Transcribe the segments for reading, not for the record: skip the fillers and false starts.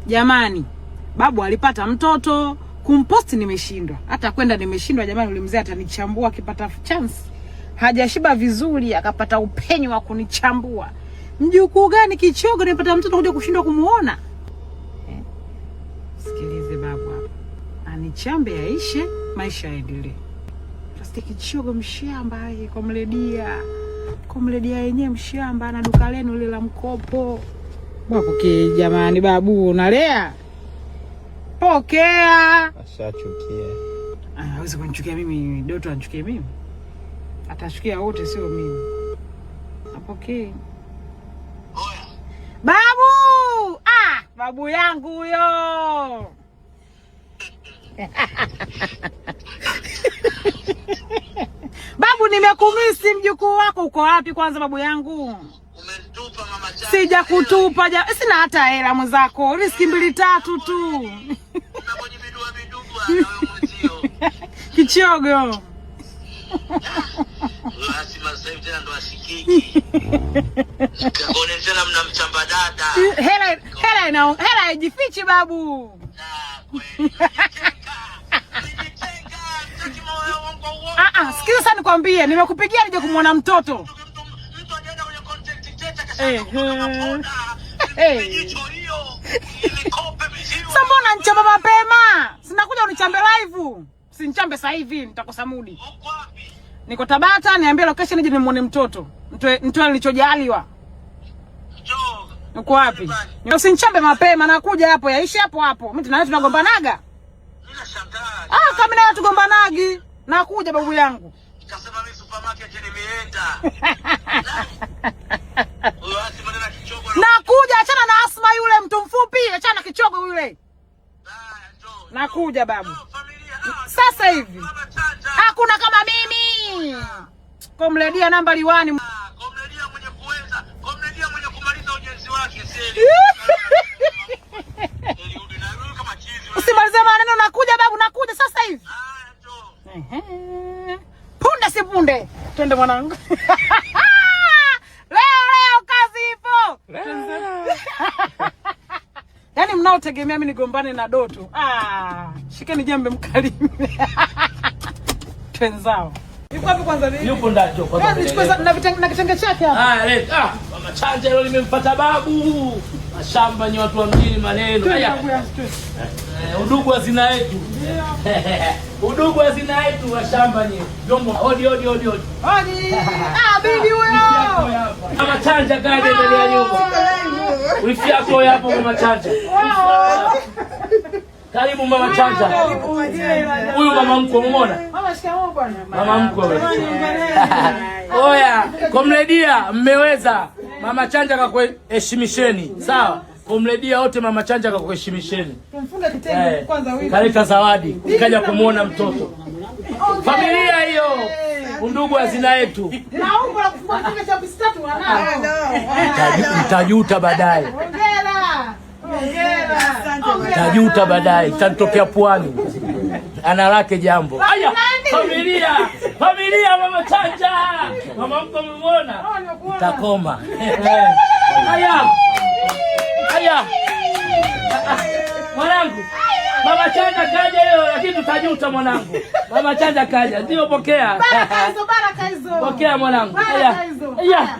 Jamani, babu alipata mtoto, kumposti nimeshindwa. Hata kwenda nimeshindwa jamani, ule mzee atanichambua akipata chance. Hajashiba vizuri akapata upenyo wa kunichambua. Mjukuu gani kichogo nimepata mtoto kuja kushindwa kumuona? Sikilize babu hapa. Anichambe yaishe, maisha yaendelee. Plastic kichogo mshamba yeye kumledia. Kumledia yenyewe mshamba na duka lenu lile la mkopo. Wapokee jamani, babu unalea. Pokea. Ashachukia. Hawezi kunichukia mimi, Doto anichukie mimi. Atachukia wote sio mimi. Apokee. Oya. Babu! Babu yangu huyo. Babu nimekumisi, mjukuu wako uko wapi kwanza babu yangu? Umenitupa mama Chanja. Sija kutupa, sina hata hela mwenzako. Riski 2-3 tu. Unapojibidua bidugu wewe mzio. Kichogo. Lazima sasa tena ndo asikiki. Kaone tena mnamchamba dada. Hela haijifichi babu. Kweli. Sikiza sana nikwambie, nimekupigia nije kumuona mtoto. Mtu anaenda kwenye content creator kasema hicho hiyo. Nikope mzigo. Sasa mbona nichamba mapema? Sinakuja unichambe live. Sinichambe sasa hivi nitakosa mudi. Uko wapi? Niko Tabata, niambie location nije nimuone mtoto. Mtoe nilichojaliwa. Uko wapi? Usinichambe mapema, nakuja hapo, yaishi hapo. Mimi tunawe tunagombanaga. Mimi nashangaa. Kama nawe tugombanagi. Nakuja babu yangu. Kasema mimi supermarket nimeenda. Huyo Asma na kichogo. Nakuja, achana na Asma yule mtu mfupi, achana na kichogo yule. Nakuja babu. Sasa hivi. Hakuna kama mimi. Komledia namba 1. Komledia mwenye kuweza, komledia mwenye kumaliza ujenzi wake seli. Eliudi na yule kama chizi. Usimalize maneno, nakuja babu, nakuja sasa hivi. Punde si punde. Twende mwanangu. Leo kazi ipo. Yaani mnaotegemea mimi nigombane na Doto. Shikeni jembe mkalime. Twenzao. Yuko wapi kwanza nini? Yupo ndani jo kwanza. Nichukue na kitenge chake hapa. Leta. Mama Chanja leo limempata babu. Mashamba ni watu wa mjini maneno. Haya. Udugu hazina yetu. Udugu hazina yetu mashamba ni. Jombo hodi. Hodi. Bibi huyo. Mama Chanja kaje ndani ya nyumba. Wifi yako hapo Mama Chanja. Karibu Mama Chanja. Huyu mama mkwe umeona? Mama shikamoo bwana. Mama mkwe. Oya, Komledia mmeweza. Mama Chanja kakuheshimisheni. Sawa? Komledia wote Mama Chanja kakuheshimisheni. Tumfunge kitenge kwanza wewe. Kaleta zawadi, nikaja kumuona mtoto. Familia hiyo. Undugu hazina yetu. Na umbo la kufunga kitenge cha pisi 3 wanao. Mtajuta baadaye. Hongera. Tajuta baadaye, itatokea puani. Ana lake jambo. Haya, familia Mama Chanja. Mama mko muona? Takoma. Haya. Mwanangu. Mama Chanja kaja leo lakini tutajuta mwanangu. Mama Chanja kaja, ndio pokea. Baraka hizo. Pokea mwanangu. Haya.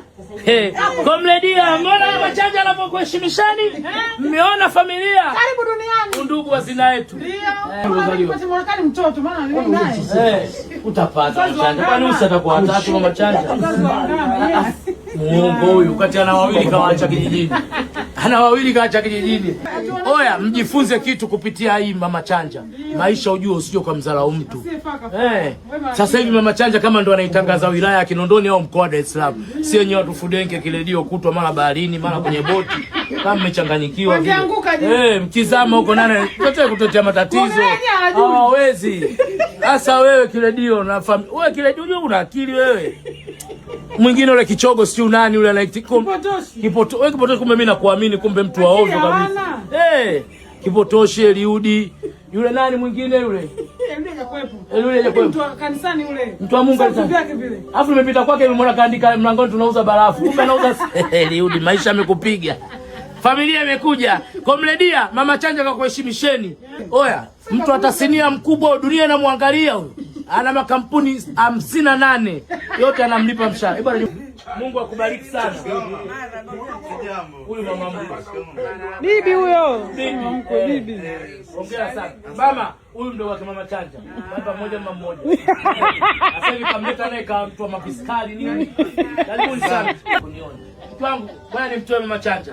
Komledia, mbona Mama Chanja anapokuheshimishani? Mmeona familia? Karibu duniani. Undugu hazina yetu. Ndio. Kwa Marekani mtoto maana ni naye. Utapata Chanja. Kwani usitakuwa watatu Mama Chanja? Muongo huyu kati ana wawili kawaacha kijijini. Oya, mjifunze kitu kupitia hii Mama Chanja. Maisha ujue usije kwa mzalao mtu. Sasa hivi Mama Chanja kama ndo anaitangaza wilaya ya Kinondoni au mkoa wa Dar es Salaam. Si wenyewe watu fudenke kiredio kutwa mara baharini, mara kwenye boti. Kama mmechanganyikiwa vile. Mkizama huko nane yote kutotea matatizo. Hawawezi. Sasa wewe kiredio na wewe kiredio unajua una akili wewe. Mwingine ule kichogo si nani ule anaitiko kipotoshi kumbe mimi nakuamini kumbe mtu wa ovyo kabisa. Kipotoshi Eliudi yule nani mwingine yule yule mtu wa kanisani yule mtu wa Mungu kanisani. Alafu nimepita kwake nimeona kaandika mlangoni tunauza barafu kumbe anauza Eliudi maisha amekupiga. Familia imekuja. Komredia, Mama Chanja kwa kuheshimisheni. Oya, mtu atasinia mkubwa dunia inamwangalia huyo. Ana makampuni 58. Yote anamlipa mshahara. Bwana Mungu akubariki sana. Huyu mama mkwe. Bibi huyo. Bibi. Ongea sana. Mama, huyu ndio wake Mama Chanja. Baba mmoja mama mmoja. Sasa hivi kamleta naye kama mtu wa mafiskali nini? Karibuni sana. Kuniona. Mtu wangu, bwana ni mtu wa Mama Chanja.